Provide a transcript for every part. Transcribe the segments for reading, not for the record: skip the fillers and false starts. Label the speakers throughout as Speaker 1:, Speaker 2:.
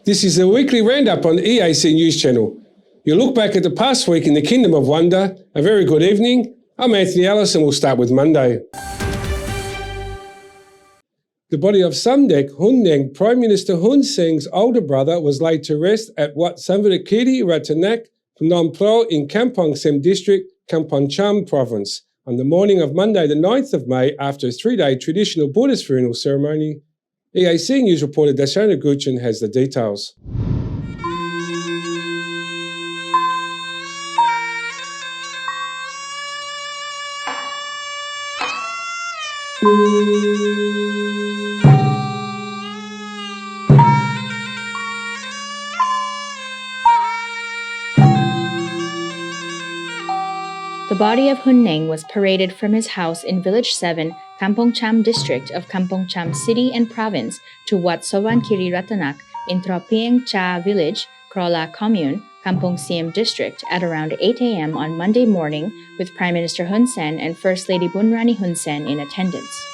Speaker 1: This is a weekly roundup on EAC News Channel. You look back at the past week in the Kingdom of Wonder. A very good evening. I'm Anthony Ellis and we'll start with Monday. The body of Samdech Hun Prime Minister Hun Sen's older brother was laid to rest at Wat Samvarakiri Ratanak, Phnom Penh in Kampong Sem District, Kampong Cham Province, on the morning of Monday the 9th of May after a 3-day traditional Buddhist funeral ceremony. EAC News reporter Dashana Guchin has the details.
Speaker 2: The body of Hun Neng was paraded from his house in Village 7, Kampong Cham District of Kampong Cham City and Province to Wat Sovankiri Ratanak in Tropieng Cha Village, Krola Commune, Kampong Siem District at around 8 a.m. on Monday morning with Prime Minister Hun Sen and First Lady Bunrani Hun Sen in attendance.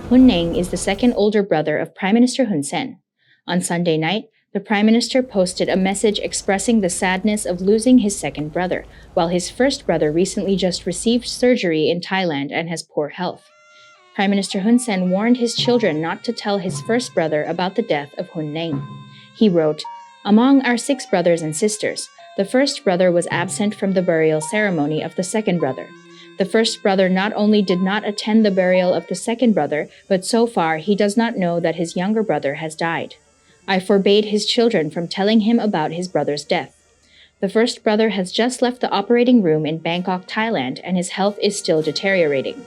Speaker 2: Hun Neng is the second older brother of Prime Minister Hun Sen. On Sunday night, the Prime Minister posted a message expressing the sadness of losing his second brother, while his first brother recently just received surgery in Thailand and has poor health. Prime Minister Hun Sen warned his children not to tell his first brother about the death of Hun Neng. He wrote, "Among our 6 brothers and sisters, the first brother was absent from the burial ceremony of the second brother. The first brother not only did not attend the burial of the second brother, but so far he does not know that his younger brother has died. I forbade his children from telling him about his brother's death. The first brother has just left the operating room in Bangkok, Thailand, and his health is still deteriorating."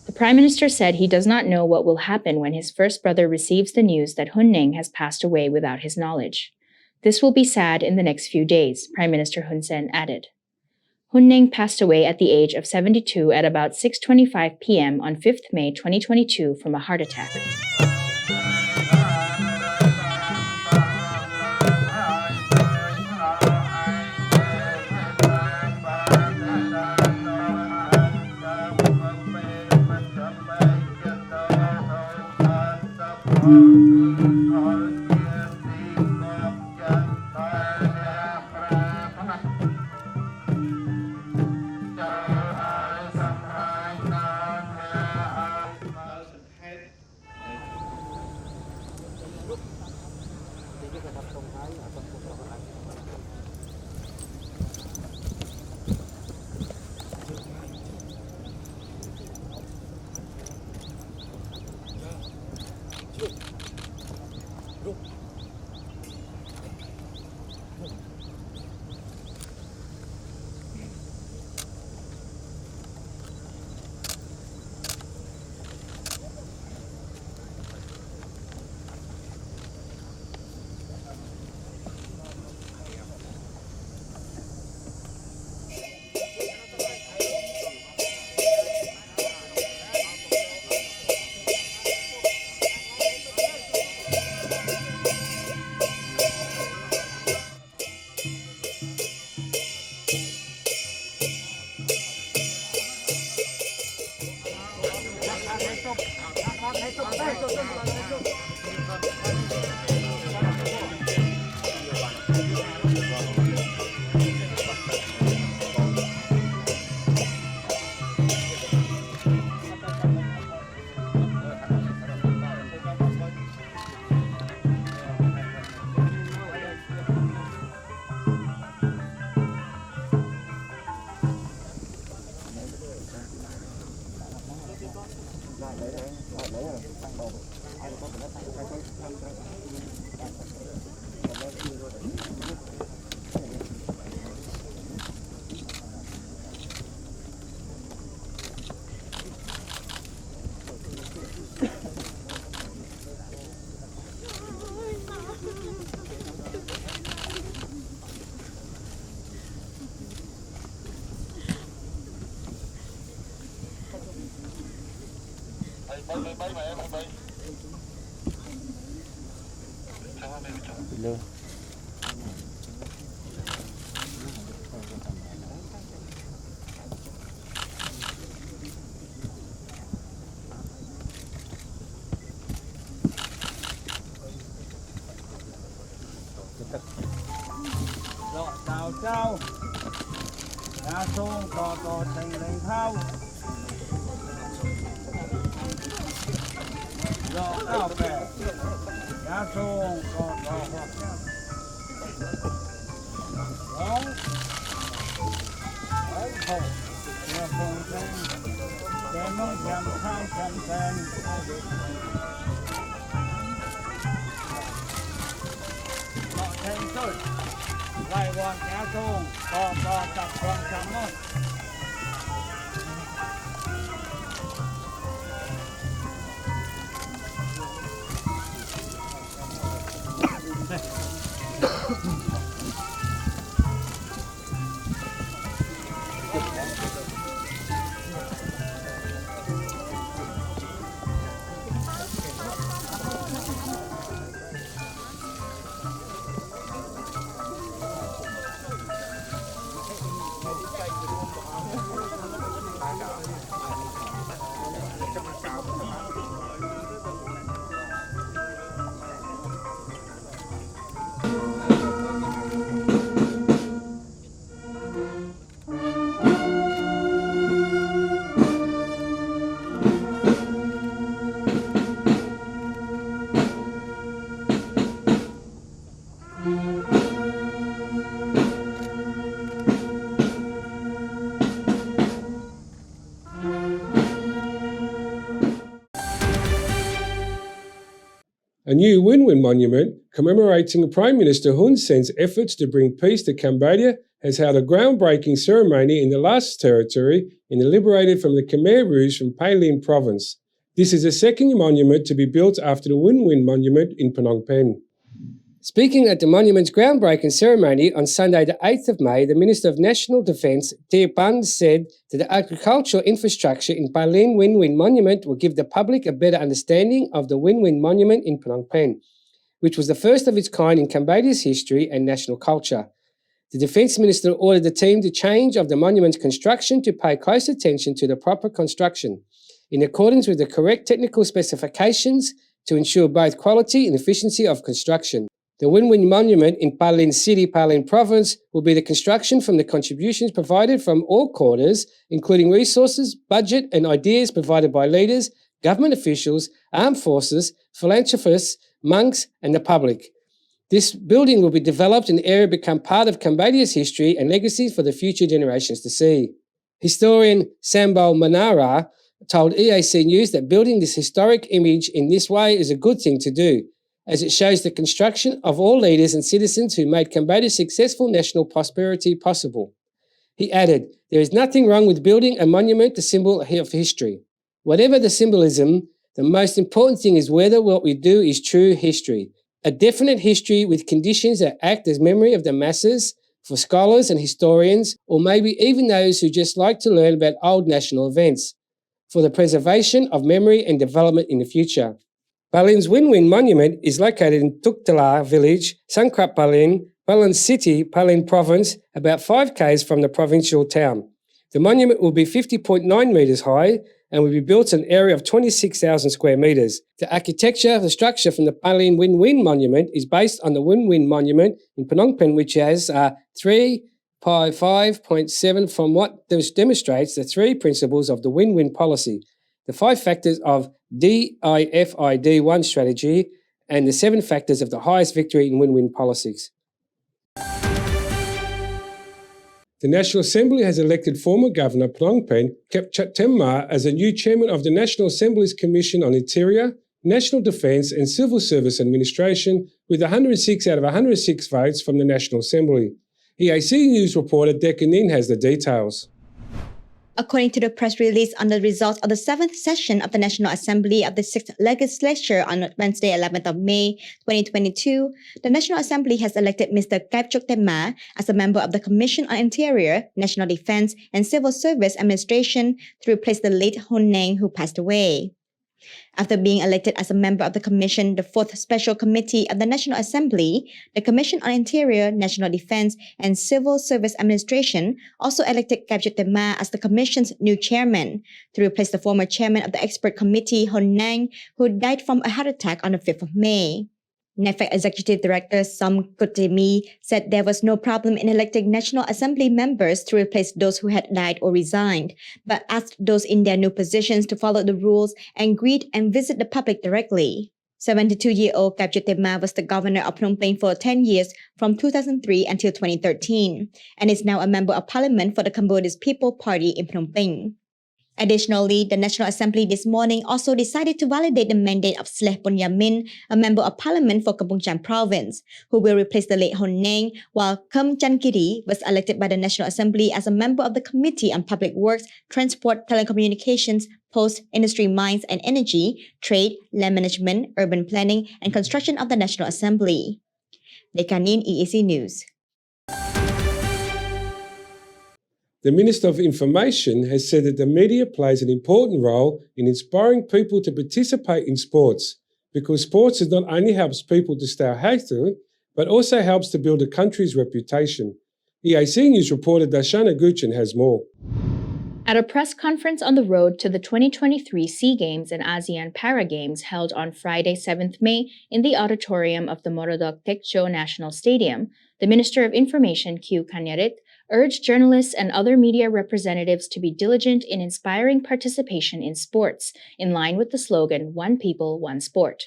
Speaker 2: The Prime Minister said he does not know what will happen when his first brother receives the news that Hun Neng has passed away without his knowledge. This will be sad in the next few days, Prime Minister Hun Sen added. Hun Neng passed away at the age of 72 at about 6:25 p.m. on 5th May 2022 from a heart attack.
Speaker 3: Chào chào, đã xuống có tình linh thao, rõ cao bè, đã xuống có hoặc đó, ấy khổ, nhà phong tranh, để nông chạm tham chạm tên, họ thành tôi. Lại hoàn cá xuống, có chặt con chấm mất.
Speaker 1: A new win-win monument commemorating Prime Minister Hun Sen's efforts to bring peace to Cambodia has held a groundbreaking ceremony in the last territory liberated from the Khmer Rouge from Pailin province. This is the second monument to be built after the win-win monument in Phnom Penh. Speaking at the monument's groundbreaking ceremony on Sunday the 8th of May, the Minister of National Defence, Tia Pan, said that the agricultural infrastructure in Pailin Win-Win Monument will give the public a better understanding of the Win-Win Monument in Phnom Penh, which was the first of its kind in Cambodia's history and national culture. The Defence Minister ordered the team to change of the monument's construction to pay close attention to the proper construction, in accordance with the correct technical specifications to ensure both quality and efficiency of construction. The Win-Win Monument in Pailin City, Pailin Province, will be the construction from the contributions provided from all quarters, including resources, budget and ideas provided by leaders, government officials, armed forces, philanthropists, monks and the public. This building will be developed in the area become part of Cambodia's history and legacy for the future generations to see. Historian Sambal Manara told EAC News that building this historic image in this way is a good thing to do, as it shows the construction of all leaders and citizens who made Cambodia's successful national prosperity possible. He added, "There is nothing wrong with building a monument, the symbol of history. Whatever the symbolism, the most important thing is whether what we do is true history, a definite history with conditions that act as memory of the masses, for scholars and historians, or maybe even those who just like to learn about old national events, for the preservation of memory and development in the future." Pailin's Win-Win Monument is located in Tuktala village, Sangkrap Pailin, Pailin City, Pailin Province, about 5 km from the provincial town. The monument will be 50.9 metres high and will be built on an area of 26,000 square metres. The architecture of the structure from the Pailin Win-Win Monument is based on the Win-Win Monument in Phnom Penh, which has 3.5.7 from what demonstrates the 3 principles of the win-win policy, the 5 factors of DIFID1 strategy, and the 7 factors of the highest victory in win-win policies. The National Assembly has elected former Governor Phnom Penh, Kep Chattemma, as a new chairman of the National Assembly's Commission on Interior, National Defence and Civil Service Administration, with 106 out of 106 votes from the National Assembly. EAC News reporter Deccan Nin has the details.
Speaker 4: According to the press release on the results of the 7th session of the National Assembly of the 6th Legislature on Wednesday, 11th of May, 2022, the National Assembly has elected Mr. Kep Chattemma as a member of the Commission on Interior, National Defence and Civil Service Administration to replace the late Hun Neng, who passed away. After being elected as a member of the Commission, the 4th Special Committee of the National Assembly, the Commission on Interior, National Defense, and Civil Service Administration also elected Kabjit Tema as the Commission's new chairman to replace the former chairman of the Expert Committee, Hun Nang, who died from a heart attack on the 5th of May. NEFAC Executive Director Som Kutemi said there was no problem in electing National Assembly members to replace those who had died or resigned, but asked those in their new positions to follow the rules and greet and visit the public directly. 72-year-old Kabjit Tema was the governor of Phnom Penh for 10 years from 2003 until 2013 and is now a member of parliament for the Cambodia's People Party in Phnom Penh. Additionally, the National Assembly this morning also decided to validate the mandate of Sleh Punyamin, a member of parliament for Kampong Cham province, who will replace the late Hun Nang, while Kem Chankiri was elected by the National Assembly as a member of the Committee on Public Works, Transport, Telecommunications, Post, Industry, Mines and Energy, Trade, Land Management, Urban Planning and Construction of the National Assembly. Dekanin EAC News.
Speaker 1: The Minister of Information has said that the media plays an important role in inspiring people to participate in sports, because sports not only helps people to stay healthy, but also helps to build a country's reputation. EAC News reporter Darshana Guchan has more.
Speaker 2: At a press conference on the road to the 2023 SEA Games and ASEAN Para Games held on Friday, 7th May in the auditorium of the Morodok Tekcho National Stadium, the Minister of Information, Q Kanyarit, urged journalists and other media representatives to be diligent in inspiring participation in sports, in line with the slogan, One People, One Sport.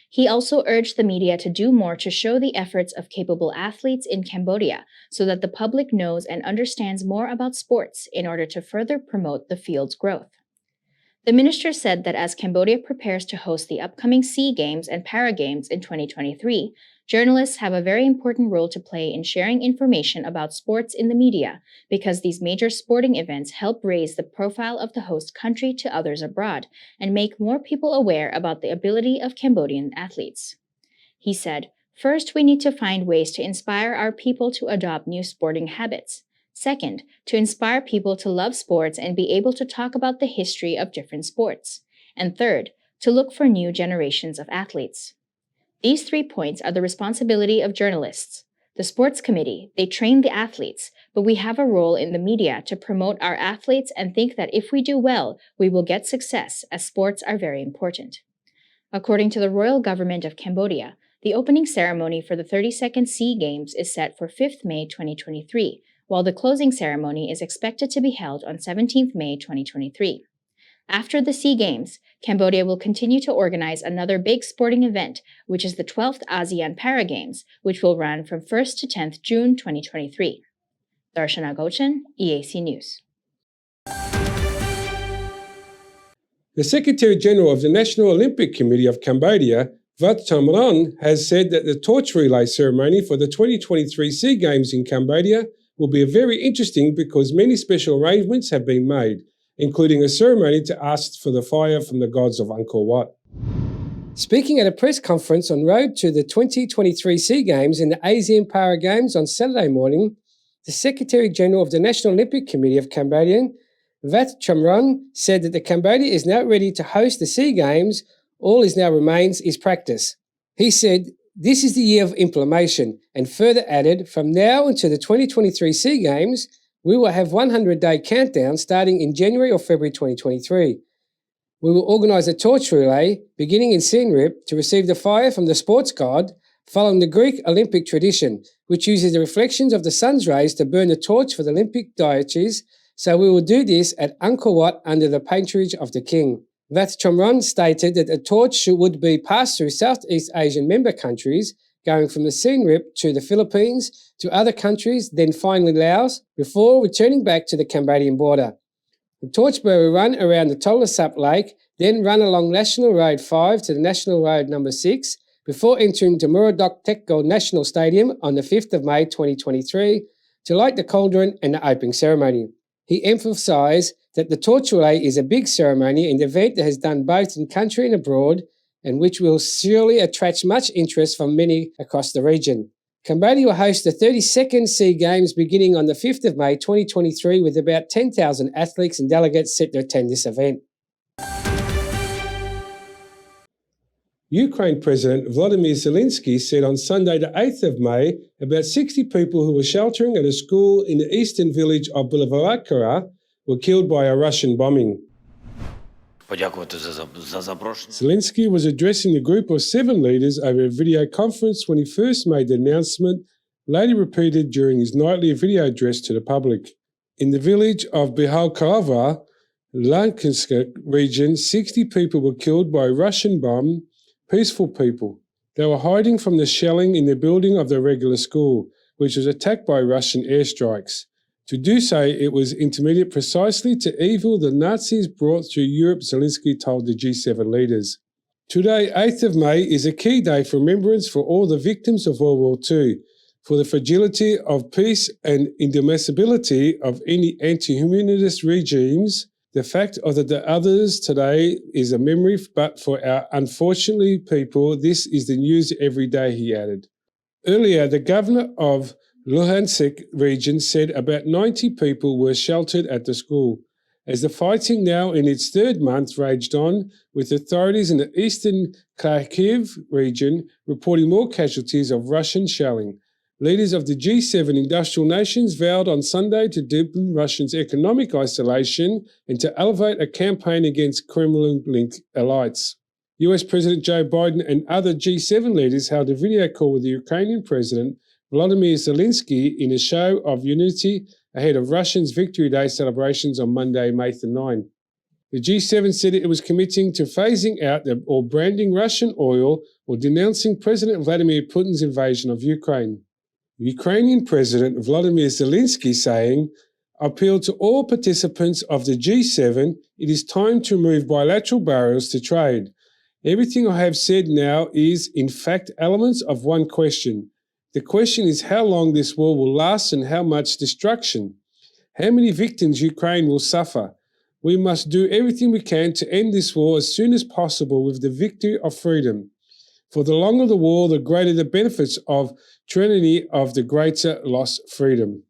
Speaker 2: He also urged the media to do more to show the efforts of capable athletes in Cambodia so that the public knows and understands more about sports in order to further promote the field's growth. The minister said that as Cambodia prepares to host the upcoming SEA Games and Para Games in 2023, journalists have a very important role to play in sharing information about sports in the media, because these major sporting events help raise the profile of the host country to others abroad and make more people aware about the ability of Cambodian athletes. He said, "First, we need to find ways to inspire our people to adopt new sporting habits. Second, to inspire people to love sports and be able to talk about the history of different sports. And third, to look for new generations of athletes." These 3 points are the responsibility of journalists. The sports committee, they train the athletes, but we have a role in the media to promote our athletes and think that if we do well, we will get success, as sports are very important. According to the Royal Government of Cambodia, the opening ceremony for the 32nd SEA Games is set for 5th May 2023, while the closing ceremony is expected to be held on 17th May 2023. After the SEA Games, Cambodia will continue to organize another big sporting event, which is the 12th ASEAN Para Games, which will run from 1st to 10th June 2023. Darshana Gochan, EAC News.
Speaker 1: The Secretary-General of the National Olympic Committee of Cambodia, Vat Chamron, has said that the torch relay ceremony for the 2023 SEA Games in Cambodia will be very interesting because many special arrangements have been made, including a ceremony to ask for the fire from the gods of Angkor Wat. Speaking at a press conference en route to the 2023 SEA Games and the ASEAN Para Games on Saturday morning, the Secretary-General of the National Olympic Committee of Cambodia, Vat Chamron, said that the Cambodia is now ready to host the SEA Games. All is now remains is practice. He said, "This is the year of implementation," and further added, "From now until the 2023 SEA Games, we will have 100-day countdown starting in January or February 2023. We will organise a torch relay beginning in Siem Reap to receive the fire from the sports god, following the Greek Olympic tradition, which uses the reflections of the sun's rays to burn the torch for the Olympic deities. So we will do this at Angkor Wat under the patronage of the king." Vat Chamron stated that the torch would be passed through Southeast Asian member countries, going from the Siem Reap to the Philippines to other countries, then finally Laos, before returning back to the Cambodian border. The torchbearer will run around the Tola Sap Lake, then run along National Road 5 to the National Road number 6, before entering the Morodok Tekcho National Stadium on the 5th of May 2023 to light the cauldron and the opening ceremony. He emphasised that the torch relay is a big ceremony and event that has done both in country and abroad, and which will surely attract much interest from many across the region. Cambodia will host the 32nd SEA Games beginning on the 5th of May 2023 with about 10,000 athletes and delegates set to attend this event. Ukraine President Volodymyr Zelensky said on Sunday the 8th of May about 60 people who were sheltering at a school in the eastern village of Bilovarakara were killed by a Russian bombing. Zelensky was addressing the group of 7 leaders over a video conference when he first made the announcement, later repeated during his nightly video address to the public. In the village of Bihalkarova, Luhansk region, 60 people were killed by a Russian bomb, peaceful people. They were hiding from the shelling in the building of the regular school, which was attacked by Russian airstrikes. To do so, it was intermediate precisely to evil the Nazis brought through Europe, Zelensky told the G7 leaders. Today, 8th of May, is a key day for remembrance for all the victims of World War II, for the fragility of peace and indomitability of any anti-humanist regimes. The fact of the others today is a memory, but for our unfortunately people, this is the news every day, he added. Earlier, the governor of Luhansk region said about 90 people were sheltered at the school. As the fighting now in its 3rd month raged on, with authorities in the eastern Kharkiv region reporting more casualties of Russian shelling. Leaders of the G7 industrial nations vowed on Sunday to deepen Russia's economic isolation and to elevate a campaign against Kremlin-linked elites. US President Joe Biden and other G7 leaders held a video call with the Ukrainian President Volodymyr Zelensky in a show of unity ahead of Russia's Victory Day celebrations on Monday, May 9. The G7 said it was committing to phasing out or branding Russian oil or denouncing President Vladimir Putin's invasion of Ukraine. Ukrainian President Volodymyr Zelensky saying, appealed to all participants of the G7, it is time to remove bilateral barriers to trade. Everything I have said now is, in fact, elements of one question. The question is how long this war will last and how much destruction. How many victims Ukraine will suffer. We must do everything we can to end this war as soon as possible with the victory of freedom. For the longer the war, the greater the benefits of tyranny, of the greater loss freedom.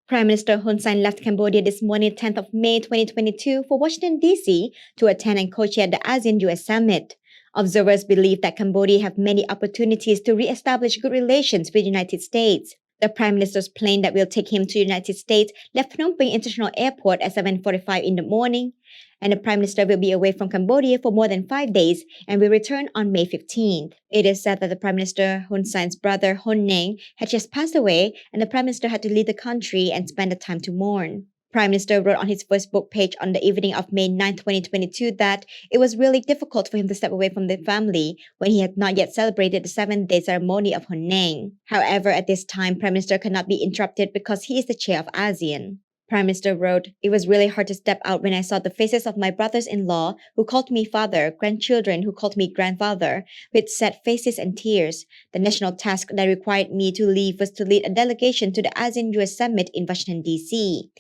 Speaker 4: Prime Minister Hun Sen left Cambodia this morning, 10th of May 2022, for Washington, D.C. to attend and co-chair the ASEAN-US Summit. Observers believe that Cambodia have many opportunities to re-establish good relations with the United States. The Prime Minister's plane that will take him to the United States left Phnom Penh International Airport at 7:45 in the morning, and the Prime Minister will be away from Cambodia for more than 5 days and will return on May 15th. It is said that the Prime Minister Hun Sen's brother Hun Ning had just passed away, and the Prime Minister had to leave the country and spend the time to mourn. Prime Minister wrote on his Facebook page on the evening of May 9, 2022 that it was really difficult for him to step away from the family when he had not yet celebrated the 7th-day ceremony of Hun Ning. However, at this time, Prime Minister cannot be interrupted because he is the chair of ASEAN. Prime Minister wrote, "It was really hard to step out when I saw the faces of my brothers-in-law who called me father, grandchildren who called me grandfather, with sad faces and tears. The national task that required me to leave was to lead a delegation to the ASEAN-US Summit in Washington, D.C.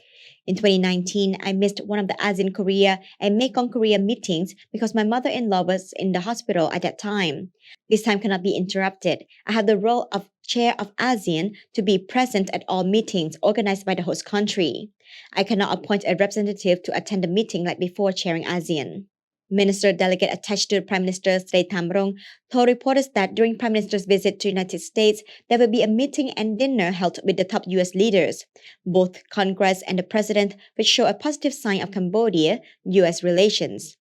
Speaker 4: In 2019, I missed one of the ASEAN Korea and Mekong Korea meetings because my mother-in-law was in the hospital at that time. This time cannot be interrupted. I have the role of chair of ASEAN to be present at all meetings organized by the host country. I cannot appoint a representative to attend the meeting like before chairing ASEAN." Minister delegate attached to the Prime Minister, Srey Thamrong, told reporters that during Prime Minister's visit to the United States, there will be a meeting and dinner held with the top U.S. leaders, both Congress and the President, which show a positive sign of Cambodia-U.S. relations.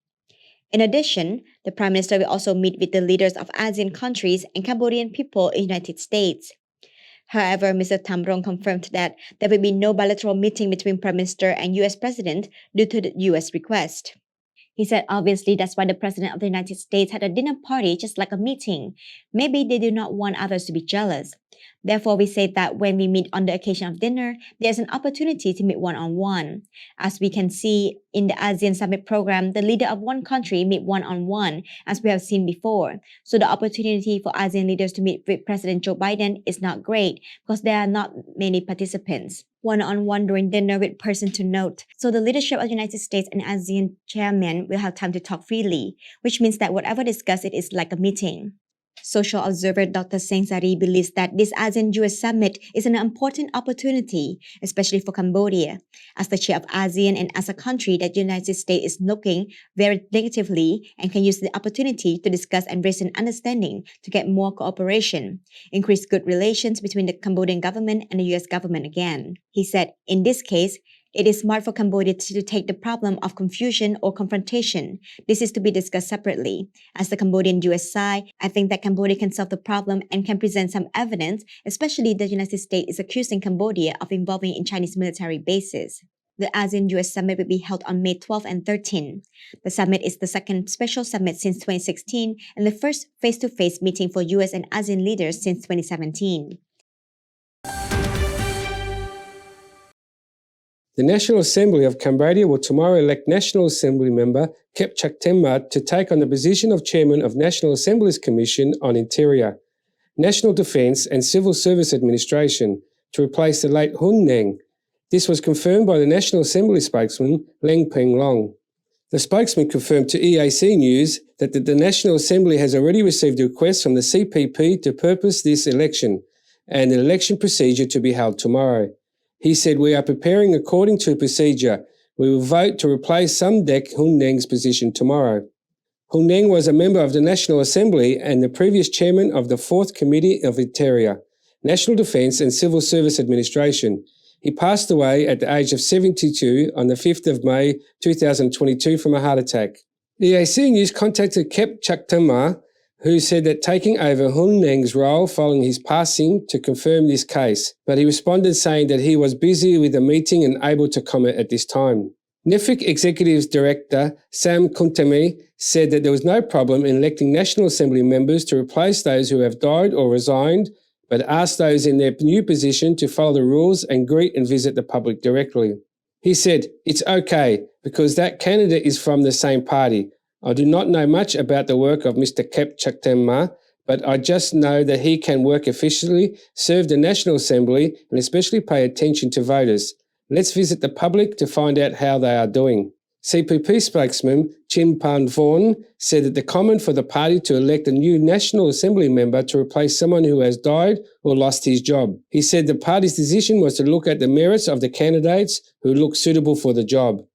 Speaker 4: In addition, the Prime Minister will also meet with the leaders of ASEAN countries and Cambodian people in the United States. However, Mr. Thamrong confirmed that there will be no bilateral meeting between Prime Minister and U.S. President due to the U.S. request. He said obviously that's why the President of the United States had a dinner party just like a meeting. Maybe they do not want others to be jealous. Therefore, we say that when we meet on the occasion of dinner, there's an opportunity to meet one-on-one. As we can see in the ASEAN Summit program, the leader of one country meet one-on-one, as we have seen before. So the opportunity for ASEAN leaders to meet with President Joe Biden is not great because there are not many participants. One-on-one during dinner with person to note. So the leadership of the United States and ASEAN chairmen will have time to talk freely, which means that whatever discussed, it is like a meeting. Social observer Dr. Seng Sari believes that this ASEAN-US summit is an important opportunity, especially for Cambodia, as the chair of ASEAN and as a country that the United States is looking very negatively and can use the opportunity to discuss and raise an understanding to get more cooperation, increase good relations between the Cambodian government and the US government again. He said, in this case, it is smart for Cambodia to take the problem of confusion or confrontation. This is to be discussed separately. As the Cambodian-US side, I think that Cambodia can solve the problem and can present some evidence, especially the United States is accusing Cambodia of involving in Chinese military bases. The ASEAN-US summit will be held on May 12 and 13. The summit is the second special summit since 2016 and the first face-to-face meeting for US and ASEAN leaders since 2017.
Speaker 1: The National Assembly of Cambodia will tomorrow elect National Assembly member Kep Chaktenma to take on the position of Chairman of National Assembly's Commission on Interior, National Defence and Civil Service Administration to replace the late Hun Neng. This was confirmed by the National Assembly spokesman Leng Peng Long. The spokesman confirmed to EAC News that the National Assembly has already received a request from the CPP to purpose this election and an election procedure to be held tomorrow. He said, "We are preparing according to procedure. We will vote to replace Samdech Hun Neng's position tomorrow." Hun Neng was a member of the National Assembly and the previous chairman of the 4th Committee of Interior, National Defence and Civil Service Administration. He passed away at the age of 72 on the 5th of May 2022 from a heart attack. EAC News contacted Kep Chaktenma, who said that taking over Hun Neng's role following his passing to confirm this case, but he responded saying that he was busy with a meeting and able to comment at this time. NEFIC Executive Director Sam Kuntami said that there was no problem in electing National Assembly members to replace those who have died or resigned, but asked those in their new position to follow the rules and greet and visit the public directly. He said, "It's okay, because that candidate is from the same party. I do not know much about the work of Mr. Kep Chaktenma, but I just know that he can work efficiently, serve the National Assembly, and especially pay attention to voters. Let's visit the public to find out how they are doing." CPP spokesman Chin Pan Vorn said that the common for the party to elect a new National Assembly member to replace someone who has died or lost his job. He said the party's decision was to look at the merits of the candidates who look suitable for the job.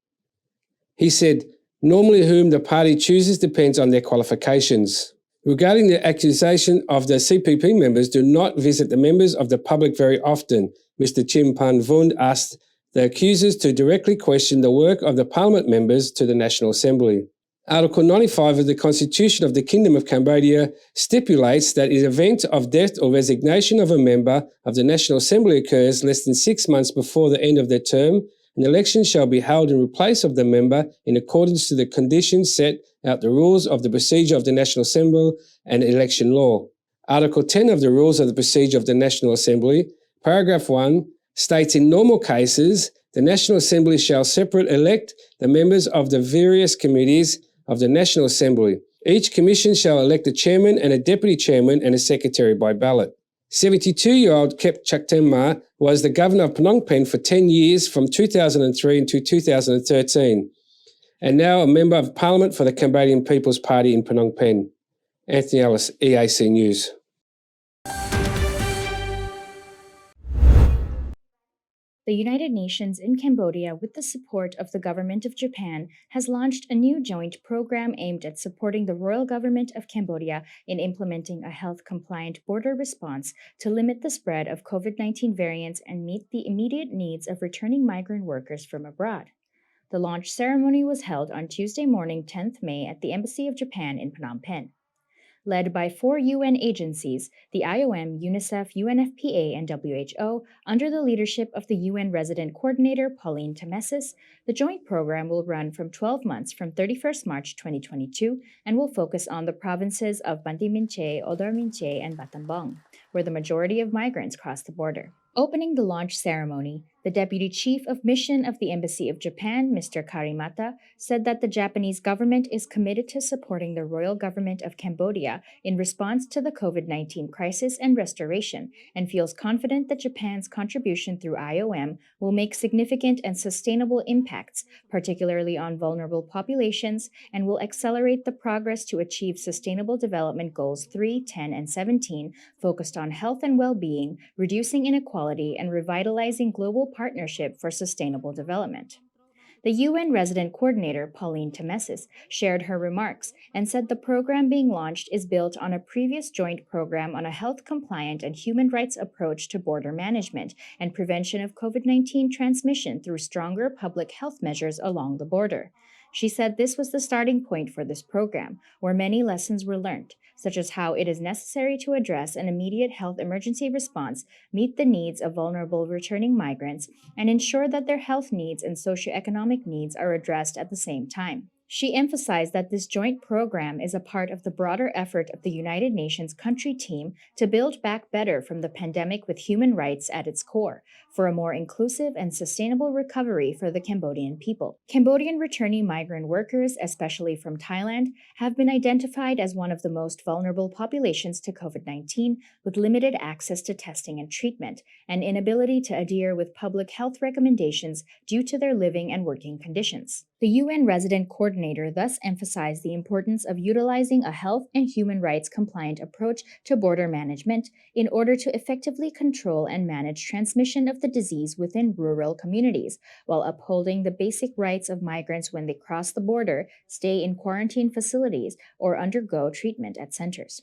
Speaker 1: He said, "Normally whom the party chooses depends on their qualifications." Regarding the accusation of the CPP members do not visit the members of the public very often, Mr. Chin Pan Vund asked the accusers to directly question the work of the parliament members to the National Assembly. Article 95 of the Constitution of the Kingdom of Cambodia stipulates that in the event of death or resignation of a member of the National Assembly occurs less than 6 months before the end of their term, an election shall be held in replace of the member in accordance to the conditions set out the rules of the procedure of the National Assembly and election law. Article 10 of the rules of the procedure of the National Assembly, paragraph 1, states in normal cases, the National Assembly shall separate elect the members of the various committees of the National Assembly. Each commission shall elect a chairman and a deputy chairman and a secretary by ballot. 72-year-old Kep Chaktenma was the governor of Phnom Penh for 10 years from 2003 to 2013 and now a member of parliament for the Cambodian People's Party in Phnom Penh. Anthony Ellis, EAC News.
Speaker 2: The United Nations in Cambodia, with the support of the government of Japan, has launched a new joint program aimed at supporting the royal government of Cambodia in implementing a health-compliant border response to limit the spread of COVID-19 variants and meet the immediate needs of returning migrant workers from abroad. The launch ceremony was held on Tuesday morning, 10th May, at the Embassy of Japan in Phnom Penh. Led by 4 UN agencies, the IOM, UNICEF, UNFPA, and WHO, under the leadership of the UN Resident Coordinator Pauline Tamesis, the joint program will run from 12 months from 31st March 2022 and will focus on the provinces of Banti Minche, Odor Minche, and Battambang, where the majority of migrants cross the border. Opening the launch ceremony, The Deputy Chief of Mission of the Embassy of Japan, Mr. Karimata, said that the Japanese government is committed to supporting the royal government of Cambodia in response to the COVID-19 crisis and restoration, and feels confident that Japan's contribution through IOM will make significant and sustainable impacts, particularly on vulnerable populations, and will accelerate the progress to achieve Sustainable Development Goals 3, 10, and 17, focused on health and well-being, reducing inequality, and revitalizing global partnership for sustainable development. The UN Resident Coordinator, Pauline Temesis, shared her remarks and said the program being launched is built on a previous joint program on a health-compliant and human rights approach to border management and prevention of COVID-19 transmission through stronger public health measures along the border. She said this was the starting point for this program, where many lessons were learned, such as how it is necessary to address an immediate health emergency response, meet the needs of vulnerable returning migrants, and ensure that their health needs and socioeconomic needs are addressed at the same time. She emphasized that this joint program is a part of the broader effort of the United Nations country team to build back better from the pandemic with human rights at its core, for a more inclusive and sustainable recovery for the Cambodian people. Cambodian returning migrant workers, especially from Thailand, have been identified as one of the most vulnerable populations to COVID-19, with limited access to testing and treatment, and inability to adhere with public health recommendations due to their living and working conditions. The UN Resident Coordinator thus emphasized the importance of utilizing a health and human rights compliant approach to border management in order to effectively control and manage transmission of the disease within rural communities, while upholding the basic rights of migrants when they cross the border, stay in quarantine facilities, or undergo treatment at centers.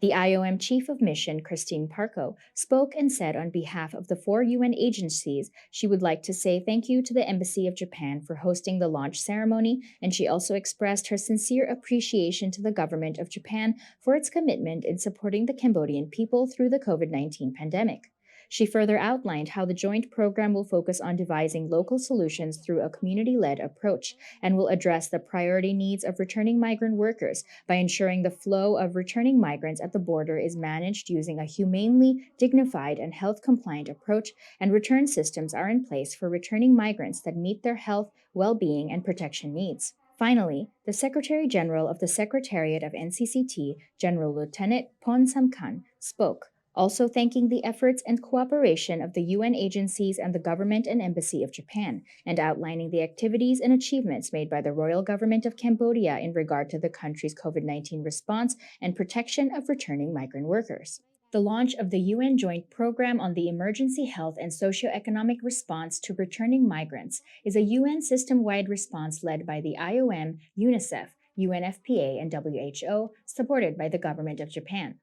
Speaker 2: The IOM Chief of Mission, Christine Parco, spoke and said on behalf of the 4 UN agencies she would like to say thank you to the Embassy of Japan for hosting the launch ceremony, and she also expressed her sincere appreciation to the government of Japan for its commitment in supporting the Cambodian people through the COVID-19 pandemic. She further outlined how the joint program will focus on devising local solutions through a community-led approach and will address the priority needs of returning migrant workers by ensuring the flow of returning migrants at the border is managed using a humanely, dignified, and health-compliant approach, and return systems are in place for returning migrants that meet their health, well-being, and protection needs. Finally, the Secretary General of the Secretariat of NCCT, General Lieutenant Pon Samkan, spoke, also thanking the efforts and cooperation of the UN agencies and the government and embassy of Japan, and outlining the activities and achievements made by the Royal Government of Cambodia in regard to the country's COVID-19 response and protection of returning migrant workers. The launch of the UN Joint Program on the Emergency Health and Socioeconomic Response to Returning Migrants is a UN system-wide response led by the IOM, UNICEF, UNFPA, and WHO, supported by the Government of Japan.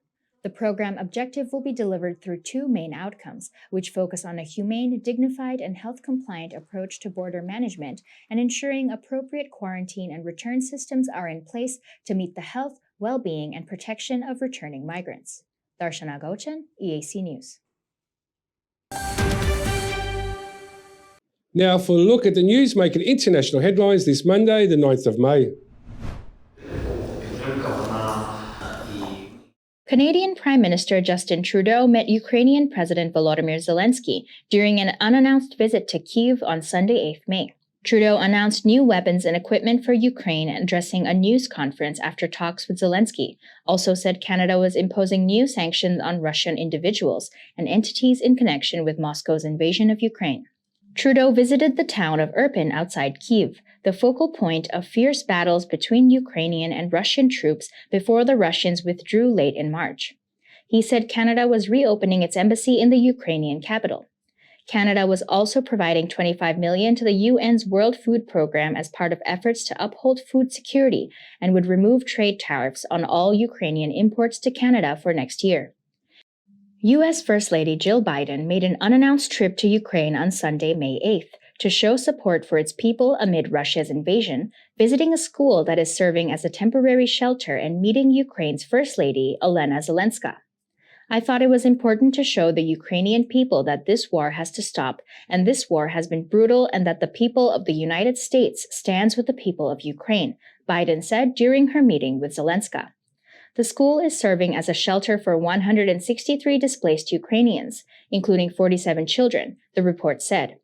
Speaker 2: The program objective will be delivered through 2 main outcomes, which focus on a humane, dignified, and health-compliant approach to border management and ensuring appropriate quarantine and return systems are in place to meet the health, well-being, and protection of returning migrants. Darshana Gauchan, EAC News.
Speaker 1: Now for a look at the news making international headlines this Monday, the 9th of May.
Speaker 2: Canadian Prime Minister Justin Trudeau met Ukrainian President Volodymyr Zelensky during an unannounced visit to Kyiv on Sunday, 8th May. Trudeau announced new weapons and equipment for Ukraine addressing a news conference after talks with Zelensky, also said Canada was imposing new sanctions on Russian individuals and entities in connection with Moscow's invasion of Ukraine. Trudeau visited the town of Irpin outside Kyiv, the focal point of fierce battles between Ukrainian and Russian troops before the Russians withdrew late in March. He said Canada was reopening its embassy in the Ukrainian capital. Canada was also providing $25 million to the UN's World Food Program as part of efforts to uphold food security and would remove trade tariffs on all Ukrainian imports to Canada for next year. U.S. First Lady Jill Biden made an unannounced trip to Ukraine on Sunday, May 8th, to show support for its people amid Russia's invasion, visiting a school that is serving as a temporary shelter and meeting Ukraine's First Lady, Olena Zelenska. I thought it was important to show the Ukrainian people that this war has to stop, and this war has been brutal, and that the people of the United States stands with the people of Ukraine, Biden said during her meeting with Zelenska. The school is serving as a shelter for 163 displaced Ukrainians, including 47 children, the report said.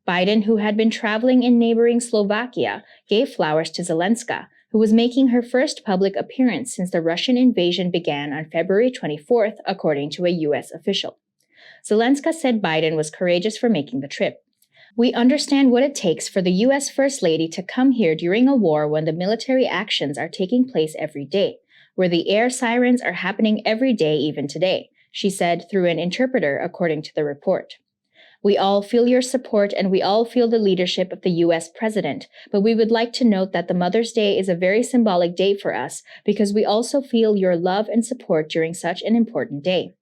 Speaker 2: Biden, who had been traveling in neighboring Slovakia, gave flowers to Zelenska, who was making her first public appearance since the Russian invasion began on February 24th, according to a U.S. official. Zelenska said Biden was courageous for making the trip. "We understand what it takes for the U.S. First Lady to come here during a war when the military actions are taking place every day, where the air sirens are happening every day even today," she said through an interpreter, according to the report. "We all feel your support and we all feel the leadership of the U.S. President, but we would like to note that the Mother's Day is a very symbolic day for us because we also feel your love and support during such an important day."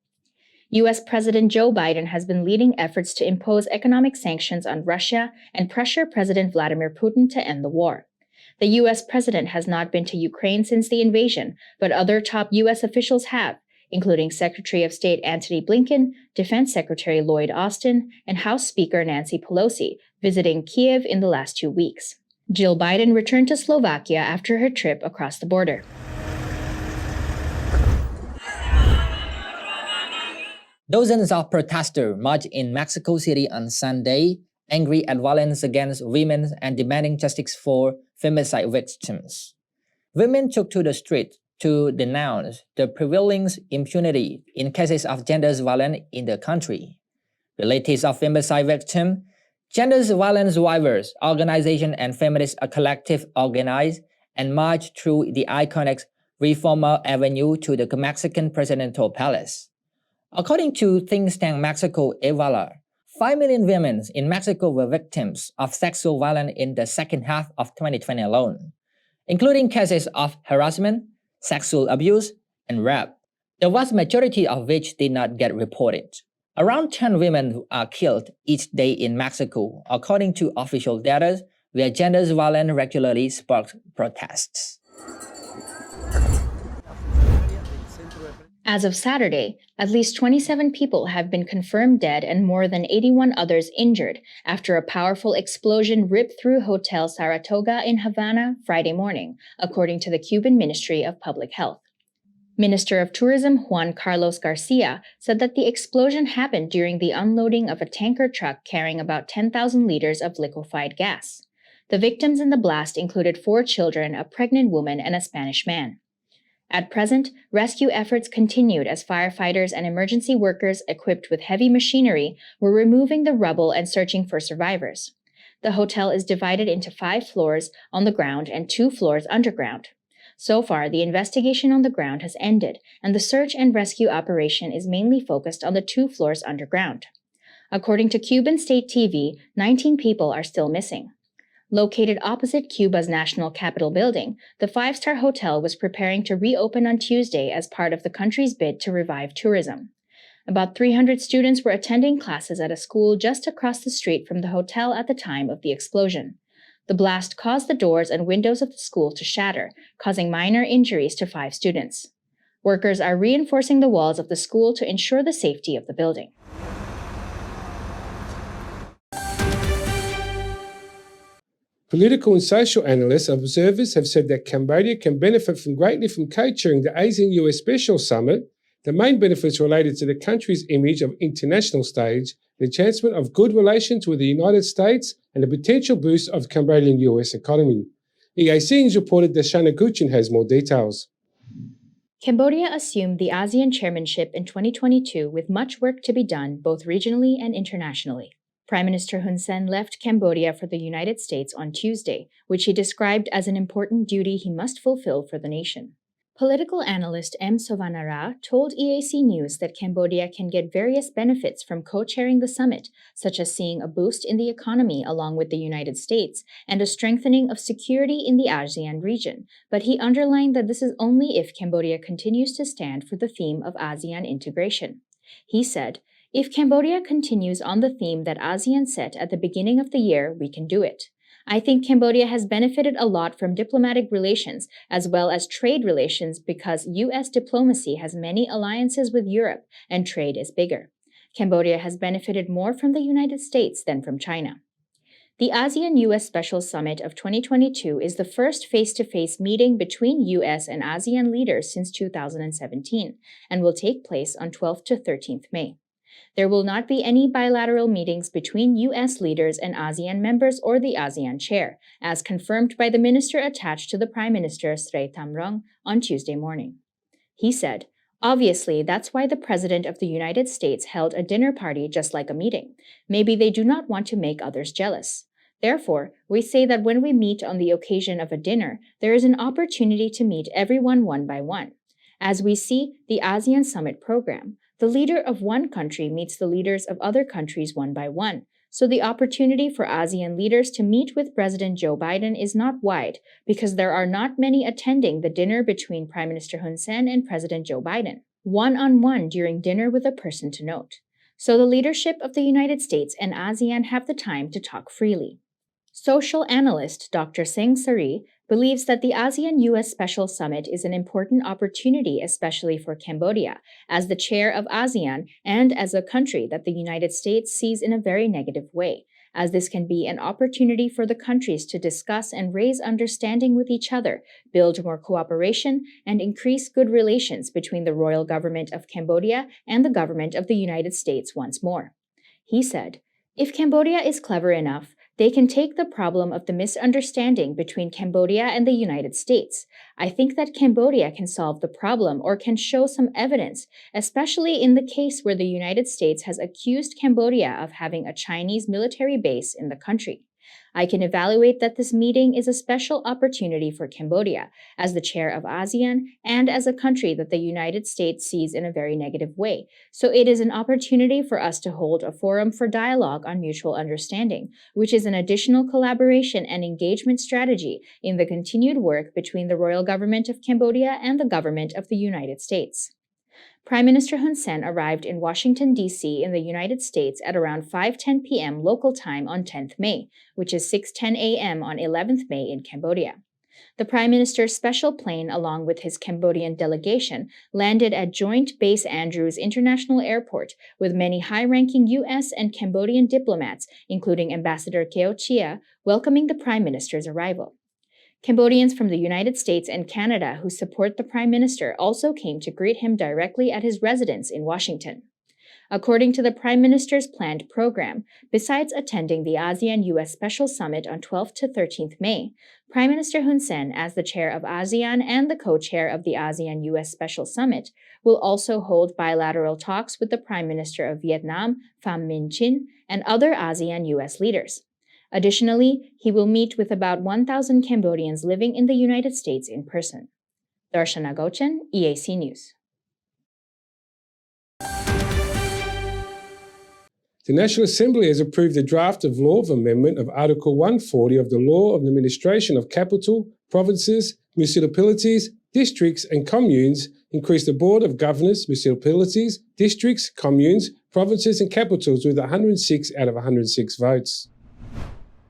Speaker 2: U.S. President Joe Biden has been leading efforts to impose economic sanctions on Russia and pressure President Vladimir Putin to end the war. The U.S. president has not been to Ukraine since the invasion, but other top U.S. officials have, including Secretary of State Antony Blinken, Defense Secretary Lloyd Austin, and House Speaker Nancy Pelosi, visiting Kiev in the last 2 weeks. Jill Biden returned to Slovakia after her trip across the border.
Speaker 5: Dozens of protesters marched in Mexico City on Sunday, angry at violence against women and demanding justice for femicide victims. Women took to the street to denounce the prevailing impunity in cases of gender violence in the country. Relatives of femicide victims, gender violence survivors, organizations, and feminist collective organized and marched through the iconic Reforma Avenue to the Mexican presidential palace. According to think tank Mexico Evala, 5 million women in Mexico were victims of sexual violence in the second half of 2020 alone, including cases of harassment, sexual abuse, and rape, the vast majority of which did not get reported. Around 10 women are killed each day in Mexico, according to official data, where gender violence regularly sparks protests.
Speaker 2: As of Saturday, at least 27 people have been confirmed dead and more than 81 others injured after a powerful explosion ripped through Hotel Saratoga in Havana Friday morning, according to the Cuban Ministry of Public Health. Minister of Tourism Juan Carlos Garcia said that the explosion happened during the unloading of a tanker truck carrying about 10,000 liters of liquefied gas. The victims in the blast included 4 children, a pregnant woman, and a Spanish man. At present, rescue efforts continued as firefighters and emergency workers equipped with heavy machinery were removing the rubble and searching for survivors. The hotel is divided into 5 floors on the ground and 2 floors underground. So far, the investigation on the ground has ended, and the search and rescue operation is mainly focused on the 2 floors underground. According to Cuban state TV, 19 people are still missing. Located opposite Cuba's National Capitol building, the 5-star hotel was preparing to reopen on Tuesday as part of the country's bid to revive tourism. About 300 students were attending classes at a school just across the street from the hotel at the time of the explosion. The blast caused the doors and windows of the school to shatter, causing minor injuries to 5 students. Workers are reinforcing the walls of the school to ensure the safety of the building.
Speaker 1: Political and social analysts and observers have said that Cambodia can benefit greatly from co-chairing the ASEAN-US Special Summit. The main benefits related to the country's image of international stage, the enhancement of good relations with the United States, and the potential boost of the Cambodian-US economy. EAC News reported that Shana Guchin has more details.
Speaker 2: Cambodia assumed the ASEAN chairmanship in 2022 with much work to be done both regionally and internationally. Prime Minister Hun Sen left Cambodia for the United States on Tuesday, which he described as an important duty he must fulfill for the nation. Political analyst M. Sovanara told EAC News that Cambodia can get various benefits from co-chairing the summit, such as seeing a boost in the economy along with the United States and a strengthening of security in the ASEAN region, but he underlined that this is only if Cambodia continues to stand for the theme of ASEAN integration. He said, "If Cambodia continues on the theme that ASEAN set at the beginning of the year, we can do it. I think Cambodia has benefited a lot from diplomatic relations as well as trade relations because U.S. diplomacy has many alliances with Europe and trade is bigger. Cambodia has benefited more from the United States than from China." The ASEAN-US Special Summit of 2022 is the first face-to-face meeting between U.S. and ASEAN leaders since 2017 and will take place on 12th to 13th May. There will not be any bilateral meetings between U.S. leaders and ASEAN members or the ASEAN chair, as confirmed by the minister attached to the Prime Minister Srey Thamrong on Tuesday morning. He said, "Obviously, that's why the President of the United States held a dinner party just like a meeting. Maybe they do not want to make others jealous. Therefore, we say that when we meet on the occasion of a dinner, there is an opportunity to meet everyone one by one. As we see the ASEAN Summit program, the leader of one country meets the leaders of other countries one by one. So the opportunity for ASEAN leaders to meet with President Joe Biden is not wide because there are not many attending the dinner between Prime Minister Hun Sen and President Joe Biden, one-on-one during dinner with a person to note. So the leadership of the United States and ASEAN have the time to talk freely." Social analyst Dr. Singh Sari believes that the ASEAN-US Special Summit is an important opportunity, especially for Cambodia, as the chair of ASEAN and as a country that the United States sees in a very negative way, as this can be an opportunity for the countries to discuss and raise understanding with each other, build more cooperation, and increase good relations between the royal government of Cambodia and the government of the United States once more. He said, "If Cambodia is clever enough, they can take the problem of the misunderstanding between Cambodia and the United States. I think that Cambodia can solve the problem or can show some evidence, especially in the case where the United States has accused Cambodia of having a Chinese military base in the country. I can evaluate that this meeting is a special opportunity for Cambodia, as the chair of ASEAN and as a country that the United States sees in a very negative way. So it is an opportunity for us to hold a forum for dialogue on mutual understanding, which is an additional collaboration and engagement strategy in the continued work between the royal government of Cambodia and the government of the United States." Prime Minister Hun Sen arrived in Washington, D.C. in the United States at around 5:10 p.m. local time on 10th May, which is 6:10 a.m. on 11th May in Cambodia. The Prime Minister's special plane, along with his Cambodian delegation, landed at Joint Base Andrews International Airport with many high-ranking U.S. and Cambodian diplomats, including Ambassador Keo Chia, welcoming the Prime Minister's arrival. Cambodians from the United States and Canada who support the Prime Minister also came to greet him directly at his residence in Washington. According to the Prime Minister's planned program, besides attending the ASEAN-US Special Summit on 12th to 13th May, Prime Minister Hun Sen, as the chair of ASEAN and the co-chair of the ASEAN-US Special Summit, will also hold bilateral talks with the Prime Minister of Vietnam, Pham Minh Chinh, and other ASEAN-US leaders. Additionally, he will meet with about 1,000 Cambodians living in the United States in person. Darshana Gochan, EAC News.
Speaker 1: The National Assembly has approved a draft of law of amendment of Article 140 of the Law of the Administration of Capital, Provinces, Municipalities, Districts and Communes, increase the Board of Governors, Municipalities, Districts, Communes, Provinces and Capitals with 106 out of 106 votes.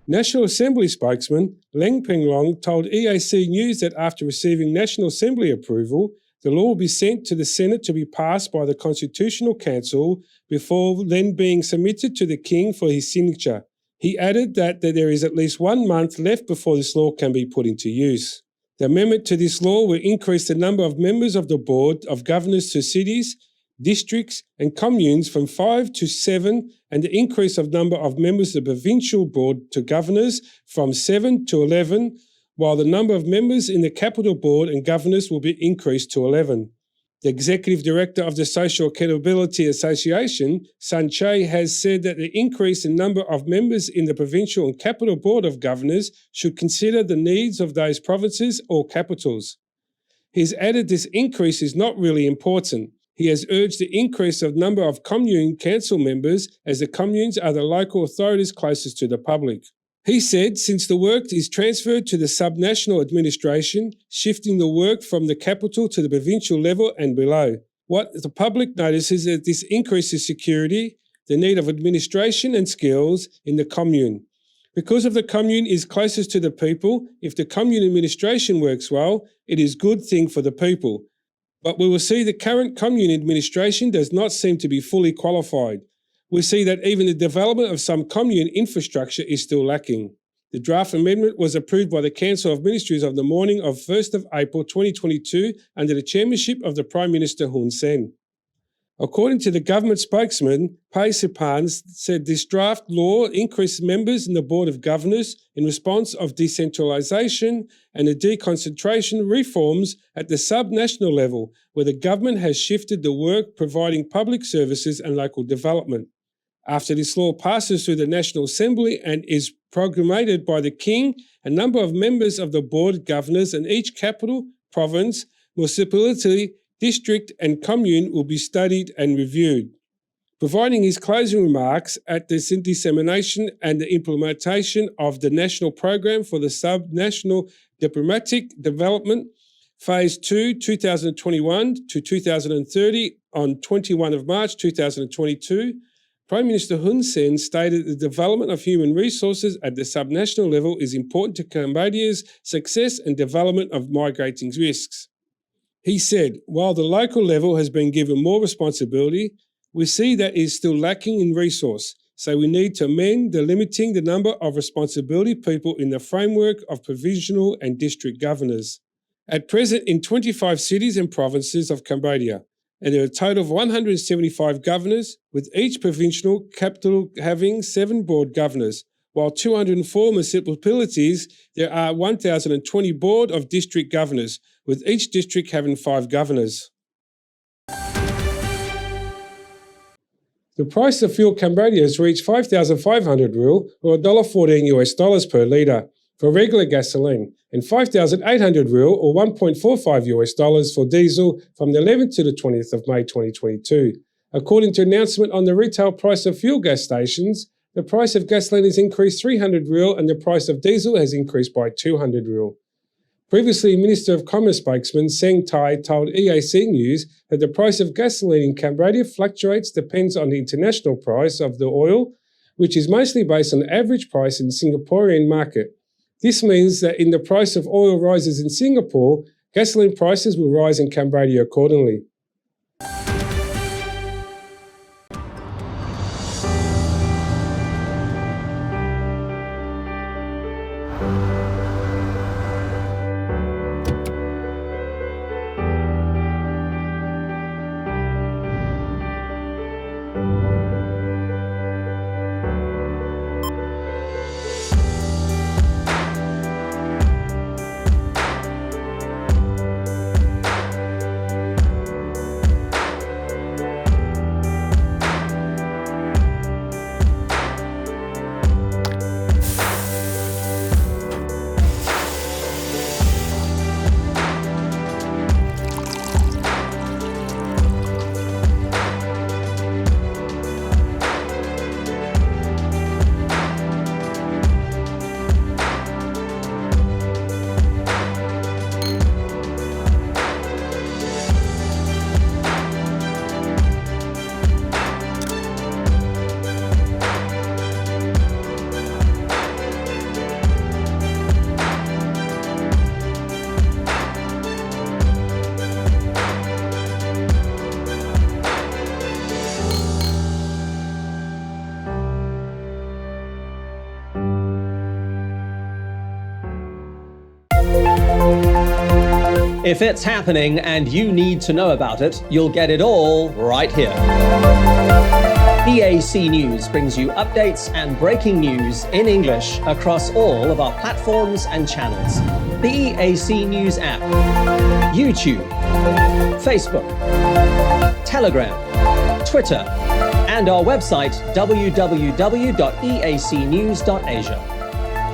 Speaker 1: National Assembly spokesman Leng Penglong told EAC News that after receiving National Assembly approval, the law will be sent to the Senate to be passed by the Constitutional Council before then being submitted to the King for his signature. He added that there is at least 1 month left before this law can be put into use. The amendment to this law will increase the number of members of the Board of Governors to cities, districts and communes from 5 to 7, and the increase of number of members of the Provincial Board to Governors from 7 to 11, while the number of members in the Capital Board and Governors will be increased to 11. The Executive Director of the Social Accountability Association, Sun Che, has said that the increase in number of members in the Provincial and Capital Board of Governors should consider the needs of those provinces or capitals. He's added this increase is not really important. He has urged the increase of number of commune council members as the communes are the local authorities closest to the public. He said since the work is transferred to the subnational administration, shifting the work from the capital to the provincial level and below. What the public notices is that this increases security, the need of administration and skills in the commune. Because of the commune is closest to the people, if the commune administration works well, it is a good thing for the people. But we will see the current commune administration does not seem to be fully qualified. We see that even the development of some commune infrastructure is still lacking. The draft amendment was approved by the Council of Ministers of the morning of 1st of April 2022 under the chairmanship of the Prime Minister Hun Sen. According to the government spokesman, Pay Sipan said this draft law increased members in the Board of Governors in response of decentralisation and the deconcentration reforms at the sub-national level, where the government has shifted the work providing public services and local development. After this law passes through the National Assembly and is promulgated by the King, a number of members of the Board of Governors in each capital, province, municipality, district and commune will be studied and reviewed. Providing his closing remarks at the dissemination and the implementation of the National Program for the Sub-National Diplomatic Development, Phase 2, 2021 to 2030 on 21 of March 2022, Prime Minister Hun Sen stated the development of human resources at the subnational level is important to Cambodia's success and development of migrating risks. He said, while the local level has been given more responsibility, we see that it is still lacking in resource, so we need to amend the limiting the number of responsibility people in the framework of provincial and district governors. At present in 25 cities and provinces of Cambodia, and there are a total of 175 governors, with each provincial capital having 7 board governors, while 204 municipalities, there are 1,020 board of district governors, with each district having 5 governors. The price of fuel Cambodia has reached 5,500 riel, or $1.14 per litre, for regular gasoline, and 5,800 riel, or $1.45 for diesel from the 11th to the 20th of May 2022. According to an announcement on the retail price of fuel gas stations, the price of gasoline has increased 300 riel and the price of diesel has increased by 200 riel. Previously, Minister of Commerce spokesman Seng Tai told EAC News that the price of gasoline in Cambodia fluctuates depends on the international price of the oil, which is mostly based on the average price in the Singaporean market. This means that if the price of oil rises in Singapore, gasoline prices will rise in Cambodia accordingly.
Speaker 6: If it's happening and you need to know about it, you'll get it all right here. EAC News brings you updates and breaking news in English across all of our platforms and channels. The EAC News app, YouTube, Facebook, Telegram, Twitter, and our website www.eacnews.asia.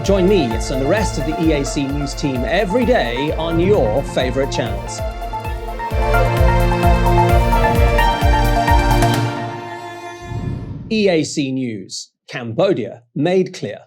Speaker 6: Join me and the rest of the EAC News team every day on your favorite channels. EAC News, Cambodia made clear.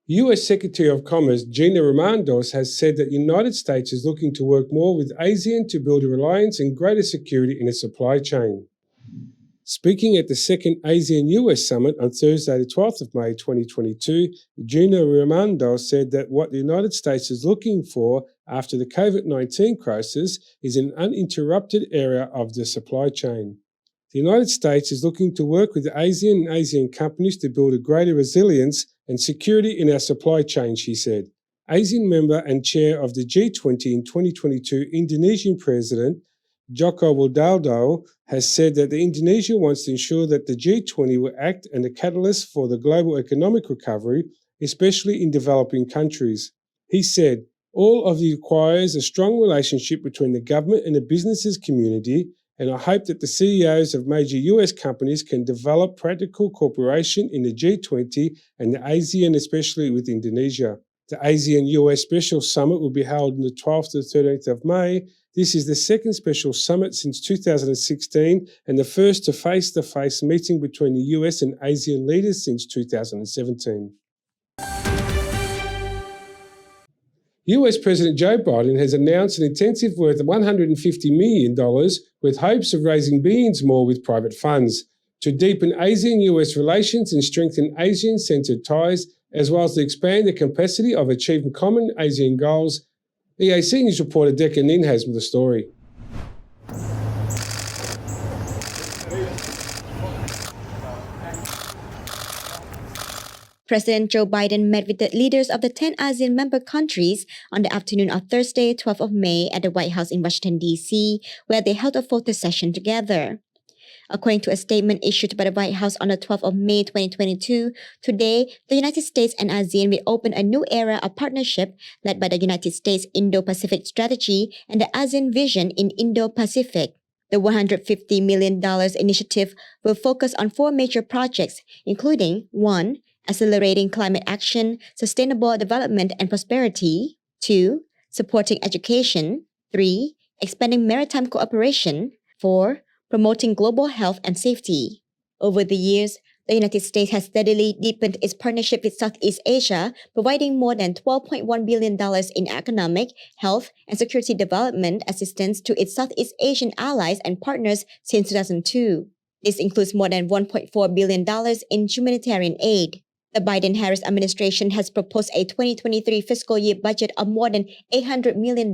Speaker 1: US Secretary of Commerce Gina Raimondo has said that the United States is looking to work more with ASEAN to build a reliance and greater security in its supply chain. Speaking at the second ASEAN-US Summit on Thursday, the 12th of May 2022, Gina Raimondo said that what the United States is looking for after the COVID-19 crisis is an uninterrupted area of the supply chain. The United States is looking to work with ASEAN and ASEAN companies to build a greater resilience and security in our supply chain, she said. ASEAN member and chair of the G20 in 2022 Indonesian President Joko Widodo has said that Indonesia wants to ensure that the G20 will act as a catalyst for the global economic recovery, especially in developing countries. He said, "All of this requires a strong relationship between the government and the businesses community, and I hope that the CEOs of major US companies can develop practical cooperation in the G20 and the ASEAN, especially with Indonesia." The ASEAN-US Special Summit will be held on the 12th to 13th of May. This is the second special summit since 2016 and the first face-to-face meeting between the US and ASEAN leaders since 2017. US President Joe Biden has announced an intensive worth of $150 million with hopes of raising billions more with private funds to deepen ASEAN-US relations and strengthen ASEAN-centered ties, as well as to expand the capacity of achieving common ASEAN goals. EAC News reporter Decca Nin has the story.
Speaker 4: President Joe Biden met with the leaders of the 10 ASEAN member countries on the afternoon of Thursday, 12th of May at the White House in Washington, D.C., where they held a photo session together. According to a statement issued by the White House on the 12th of May 2022, today, the United States and ASEAN will open a new era of partnership led by the United States Indo-Pacific Strategy and the ASEAN Vision in Indo-Pacific. The $150 million initiative will focus on 4 major projects, including 1. Accelerating climate action, sustainable development and prosperity. 2. Supporting education. 3. Expanding maritime cooperation. 4. Promoting global health and safety. Over the years, the United States has steadily deepened its partnership with Southeast Asia, providing more than $12.1 billion in economic, health, and security development assistance to its Southeast Asian allies and partners since 2002. This includes more than $1.4 billion in humanitarian aid. The Biden-Harris administration has proposed a 2023 fiscal year budget of more than $800 million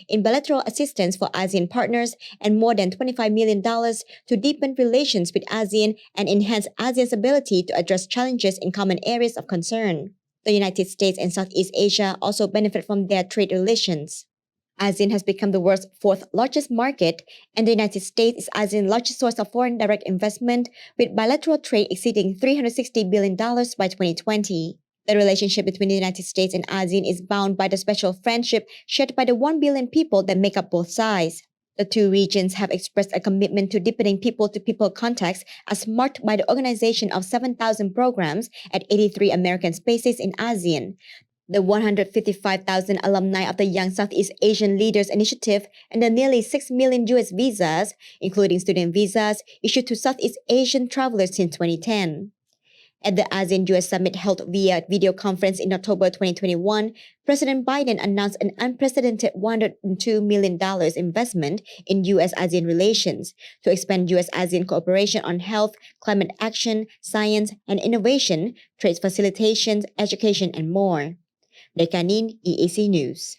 Speaker 4: in bilateral assistance for ASEAN partners and more than $25 million to deepen relations with ASEAN and enhance ASEAN's ability to address challenges in common areas of concern. The United States and Southeast Asia also benefit from their trade relations. ASEAN has become the world's 4th largest market, and the United States is ASEAN's largest source of foreign direct investment, with bilateral trade exceeding $360 billion by 2020. The relationship between the United States and ASEAN is bound by the special friendship shared by the 1 billion people that make up both sides. The two regions have expressed a commitment to deepening people-to-people contacts as marked by the organization of 7,000 programs at 83 American bases in ASEAN. The 155,000 alumni of the Young Southeast Asian Leaders Initiative and the nearly 6 million U.S. visas, including student visas, issued to Southeast Asian travelers since 2010. At the ASEAN-US Summit held via video conference in October 2021, President Biden announced an unprecedented $102 million investment in U.S.-ASEAN relations to expand U.S.-ASEAN cooperation on health, climate action, science, and innovation, trade facilitation, education, and more. Decca Nin, EAC News.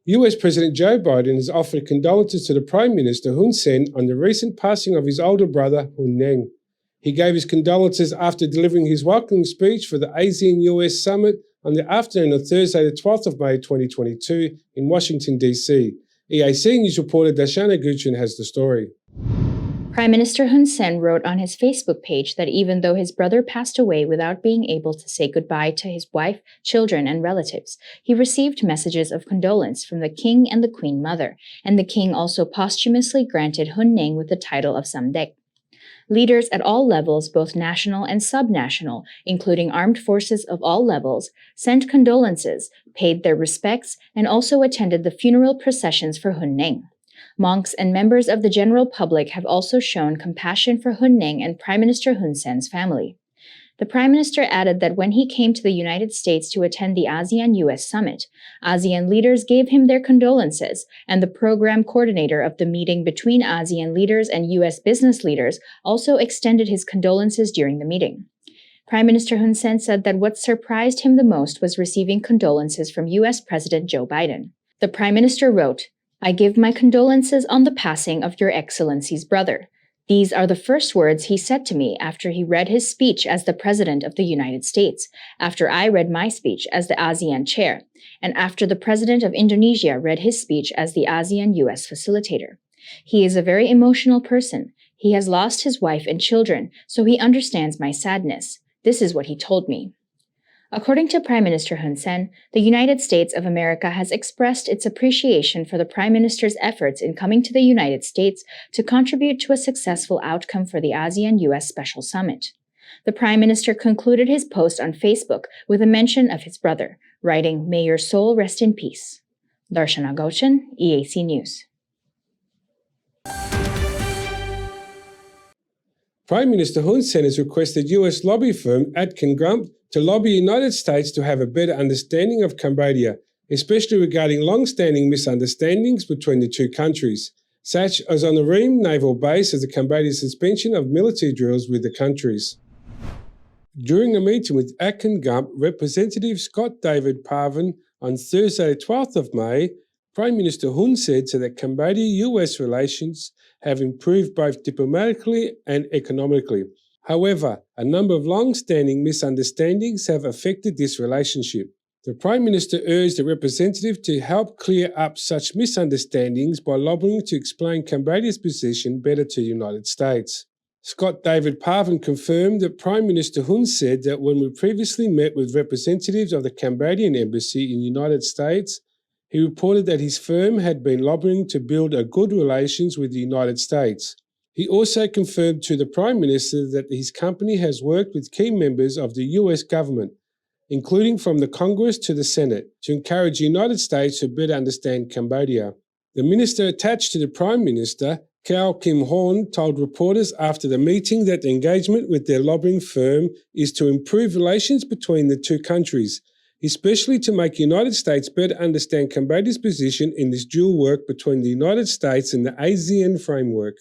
Speaker 1: US President Joe Biden has offered condolences to the Prime Minister Hun Sen on the recent passing of his older brother Hun Neng. He gave his condolences after delivering his welcoming speech for the ASEAN-US Summit on the afternoon of Thursday, the 12th of May 2022 in Washington, D.C. EAC News reporter Dashana Guchin has the story.
Speaker 2: Prime Minister Hun Sen wrote on his Facebook page that even though his brother passed away without being able to say goodbye to his wife, children, and relatives, he received messages of condolence from the King and the Queen Mother, and the King also posthumously granted Hun Neng with the title of Samdech. Leaders at all levels, both national and subnational, including armed forces of all levels, sent condolences, paid their respects, and also attended the funeral processions for Hun Neng. Monks and members of the general public have also shown compassion for Hun Neng and Prime Minister Hun Sen's family. The Prime Minister added that when he came to the United States to attend the ASEAN-US Summit, ASEAN leaders gave him their condolences, and the program coordinator of the meeting between ASEAN leaders and US business leaders also extended his condolences during the meeting. Prime Minister Hun Sen said that what surprised him the most was receiving condolences from US President Joe Biden. The Prime Minister wrote, "I give my condolences on the passing of Your Excellency's brother. These are the first words he said to me after he read his speech as the President of the United States, after I read my speech as the ASEAN chair, and after the President of Indonesia read his speech as the ASEAN-US facilitator. He is a very emotional person. He has lost his wife and children, so he understands my sadness. This is what he told me." According to Prime Minister Hun Sen, the United States of America has expressed its appreciation for the Prime Minister's efforts in coming to the United States to contribute to a successful outcome for the ASEAN-US Special Summit. The Prime Minister concluded his post on Facebook with a mention of his brother, writing, "May your soul rest in peace." Darshana Gauchan, EAC News.
Speaker 1: Prime Minister Hun Sen has requested US lobby firm Atkin Gump to lobby the United States to have a better understanding of Cambodia, especially regarding long-standing misunderstandings between the two countries, such as on the Ream naval base as the Cambodian suspension of military drills with the countries. During a meeting with Atkin Gump, Representative Scott David Parvin on Thursday the 12th of May, Prime Minister Hun said that Cambodia-US relations have improved both diplomatically and economically. However, a number of long-standing misunderstandings have affected this relationship. The Prime Minister urged the representative to help clear up such misunderstandings by lobbying to explain Cambodia's position better to the United States. Scott David Parvin confirmed that Prime Minister Hun said that when we previously met with representatives of the Cambodian embassy in the United States, he reported that his firm had been lobbying to build a good relations with the United States. He also confirmed to the Prime Minister that his company has worked with key members of the US government, including from the Congress to the Senate, to encourage the United States to better understand Cambodia. The minister attached to the Prime Minister, Kao Kim Horn, told reporters after the meeting that the engagement with their lobbying firm is to improve relations between the two countries, especially to make the United States better understand Cambodia's position in this dual work between the United States and the ASEAN framework,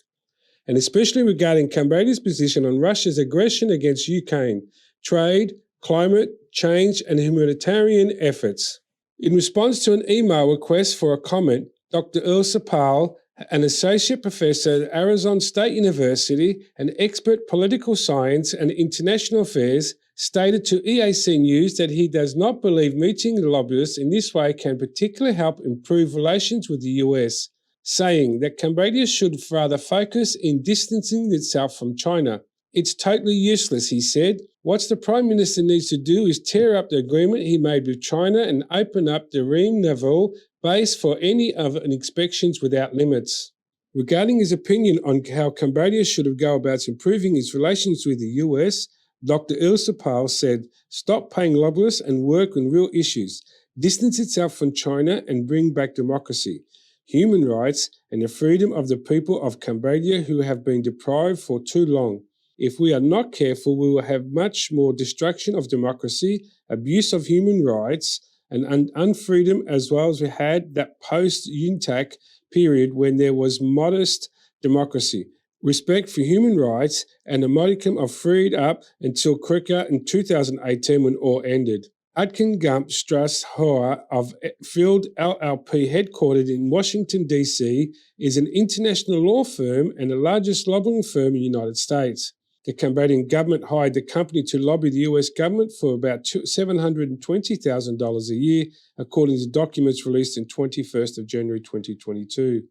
Speaker 1: and especially regarding Cambodia's position on Russia's aggression against Ukraine, trade, climate change and humanitarian efforts. In response to an email request for a comment, Dr. Ilse Paul, an associate professor at Arizona State University and expert political science and international affairs, stated to EAC News that he does not believe meeting the lobbyists in this way can particularly help improve relations with the US, saying that Cambodia should rather focus in distancing itself from China. It's totally useless, he said. What the Prime Minister needs to do is tear up the agreement he made with China and open up the Ream naval base for any other inspections without limits. Regarding his opinion on how Cambodia should go about improving its relations with the US, Dr. Ilse Paul said, "Stop paying lobbyists and work on real issues. Distance itself from China and bring back democracy, human rights, and the freedom of the people of Cambodia who have been deprived for too long. If we are not careful, we will have much more destruction of democracy, abuse of human rights, and unfreedom, as well as we had that post-UNTAC period when there was modest democracy, respect for human rights, and a modicum of freed up until quicker in 2018 when all ended." Atkin Gump Strass Hoa of Field LLP, headquartered in Washington, D.C., is an international law firm and the largest lobbying firm in the United States. The Cambodian government hired the company to lobby the US government for about $720,000 a year, according to documents released on 21st of January 2022.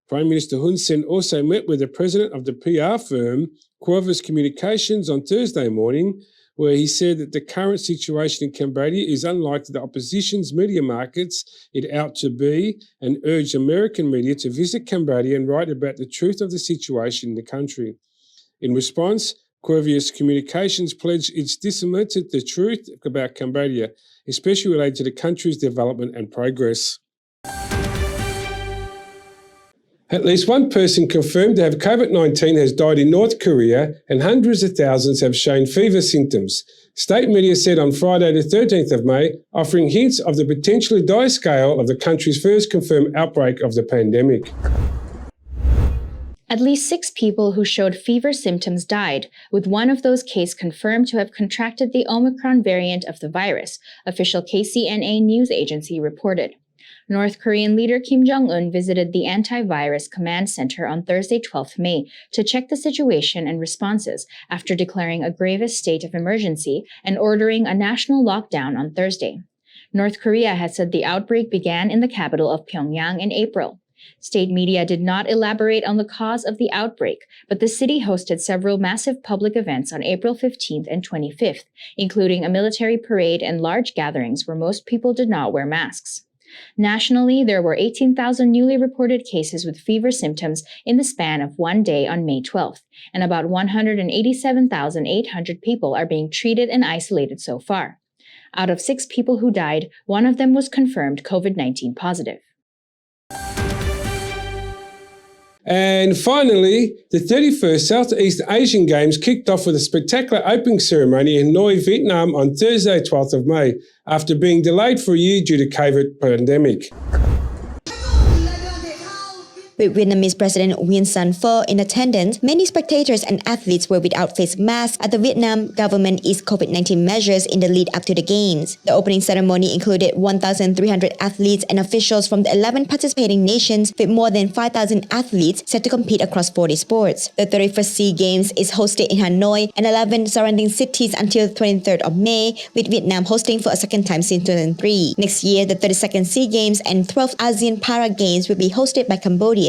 Speaker 1: Prime Minister Hun Sen also met with the president of the PR firm, Corvus Communications, on Thursday morning, where he said that the current situation in Cambodia is unlike the opposition's media markets it out to be, and urged American media to visit Cambodia and write about the truth of the situation in the country. In response, Corvus Communications pledged its disseminated the truth about Cambodia, especially related to the country's development and progress. At least one person confirmed to have COVID-19 has died in North Korea, and hundreds of thousands have shown fever symptoms. State media said on Friday the 13th of May, offering hints of the potentially dire scale of the country's first confirmed outbreak of the pandemic.
Speaker 2: At least 6 people who showed fever symptoms died, with one of those cases confirmed to have contracted the Omicron variant of the virus, official KCNA news agency reported. North Korean leader Kim Jong-un visited the Antivirus Command Center on Thursday, 12th May, to check the situation and responses after declaring a gravest state of emergency and ordering a national lockdown on Thursday. North Korea has said the outbreak began in the capital of Pyongyang in April. State media did not elaborate on the cause of the outbreak, but the city hosted several massive public events on April 15th and 25th, including a military parade and large gatherings where most people did not wear masks. Nationally, there were 18,000 newly reported cases with fever symptoms in the span of one day on May 12th, and about 187,800 people are being treated and isolated so far. Out of 6 people who died, one of them was confirmed COVID-19 positive.
Speaker 1: And finally, the 31st Southeast Asian Games kicked off with a spectacular opening ceremony in Hanoi, Vietnam on Thursday, 12th of May, after being delayed for a year due to COVID pandemic.
Speaker 4: With Vietnamese President Nguyen Xuan Phuc in attendance, many spectators and athletes were without face masks as the Vietnam government eased COVID-19 measures in the lead up to the Games. The opening ceremony included 1,300 athletes and officials from the 11 participating nations, with more than 5,000 athletes set to compete across 40 sports. The 31st SEA Games is hosted in Hanoi and 11 surrounding cities until the 23rd of May, with Vietnam hosting for a second time since 2003. Next year, the 32nd SEA Games and 12th ASEAN Para Games will be hosted by Cambodia.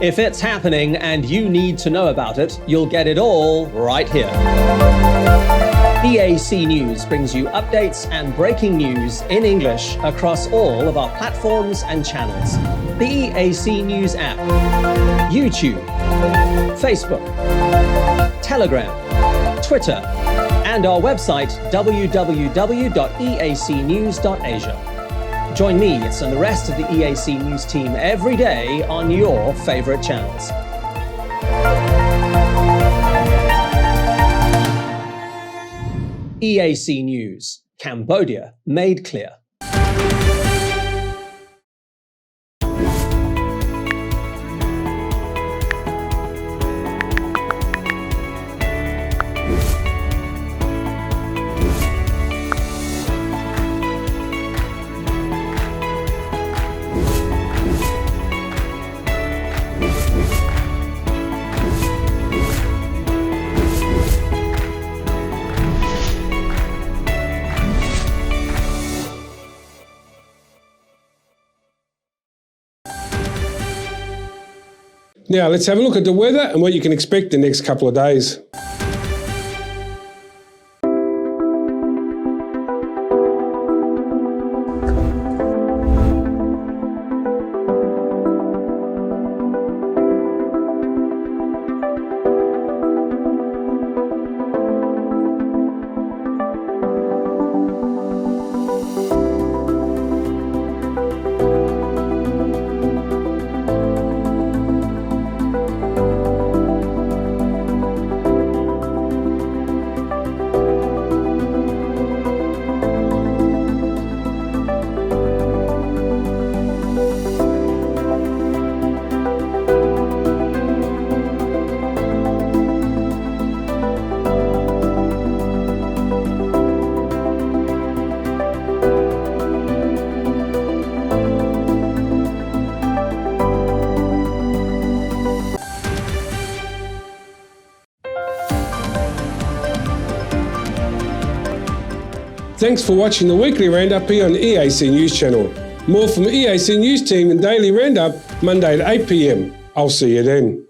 Speaker 6: If it's happening and you need to know about it, you'll get it all right here. EAC News brings you updates and breaking news in English across all of our platforms and channels. The EAC News app, YouTube, Facebook, Telegram, Twitter, and our website www.eacnews.asia. Join me and the rest of the EAC News team every day on your favorite channels. EAC News, Cambodia made clear.
Speaker 1: Now, let's have a look at the weather and what you can expect the next couple of days. Thanks for watching the weekly Roundup here on the EAC News Channel. More from the EAC News team and Daily Roundup, Monday at 8 p.m. I'll see you then.